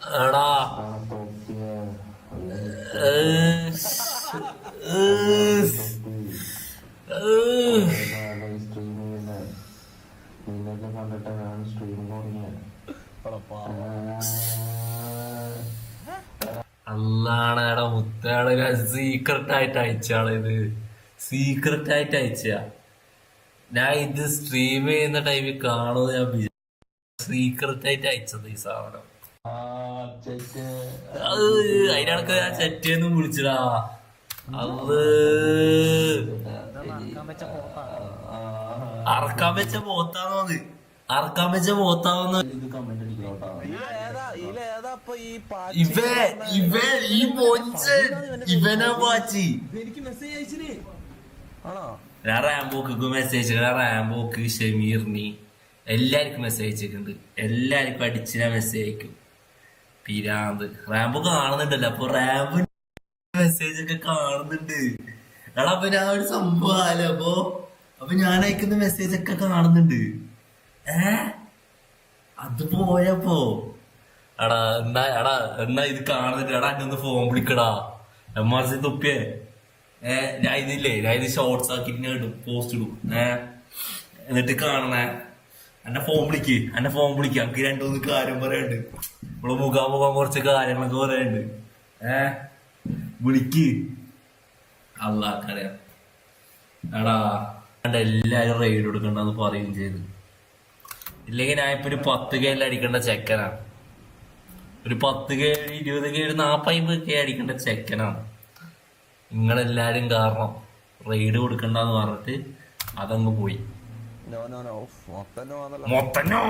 എടാ അല്ലാണ് എടാ മുത്താണ് സീക്രട്ട് ആയിട്ട് അയച്ചാണ് ഇത്. സീക്രട്ട് ആയിട്ട് അയച്ച ഞാൻ ഇത് സ്ട്രീം ചെയ്യുന്ന ടൈമിൽ കാണുമെന്ന് ഞാൻ സീക്രട്ട് ആയിട്ട് അയച്ചത് ഈ സാധനം. അതിനടക്ക് ഞാൻ ചെറ്റേന്ന് വിളിച്ചടാ. അത് അറക്കാൻ വെച്ച പോത്താന്നോന്ന്, അറക്കാൻ വെച്ച പോത്താന്ന്. ഈ മൊഞ്ചൻ ഇവനാ പാച്ചി. ഞാൻ റാംബോക്ക് മെസ്സേജ്, റാംബോക്ക്, ഷമീറിനി എല്ലാവർക്കും മെസ്സേജ് അയച്ചിട്ടുണ്ട്. എല്ലാവർക്കും അടിച്ച് ഞാൻ മെസ്സേജ് അയക്കും. പിരാന്ത് റാംബോ കാണുന്നുണ്ടല്ലോ, അപ്പൊ റാംബോ മെസ്സേജ് ഒക്കെ കാണുന്നുണ്ട്. എടാ അപ്പൊ ഞാൻ ഒരു സംഭവമല്ലോ. അപ്പൊ ഞാൻ അയക്കുന്ന മെസ്സേജ് ഒക്കെ കാണുന്നുണ്ട്. അത് പോയപ്പോ എടാ എന്നാ ഇത് കാണുന്നുണ്ട്. എടാ എന്നെ ഒന്ന് ഫോൺ വിളിക്കടാ. MRC തുപ്പിയേ. ഞാൻ ഇതില്ലേ, ഞാൻ ഇത് ഷോർട്സ് ആക്കിട്ട് ഇടും, പോസ്റ്റ് ഇടും. എന്നിട്ട് കാണണേ. എന്നെ ഫോൺ വിളിക്ക്, എനിക്ക് രണ്ടുമൂന്ന് കാര്യം പറയാനുണ്ട്. ഇവിടെ മുഖാമുഖം കുറച്ച് കാര്യങ്ങളൊക്കെ പറയാനുണ്ട്. വിളിക്ക്. അള്ളാക്കറിയാം. എടാ എല്ലാരും റെയ്ഡ് കൊടുക്കണ്ടെന്ന് പറയുകയും ചെയ്തു. ഇല്ലെങ്കിൽ ഞാൻ ഇപ്പൊ ഒരു 10K അടിക്കേണ്ട ചെക്കനാണ്. ഒരു 10K, 20K, 40K അടിക്കേണ്ട ചെക്കനാണ്. നിങ്ങളെല്ലാരും കാരണം റെയ്ഡ് കൊടുക്കണ്ടെന്ന് പറഞ്ഞിട്ട് അതങ്ങ് പോയി. മൊത്തനോ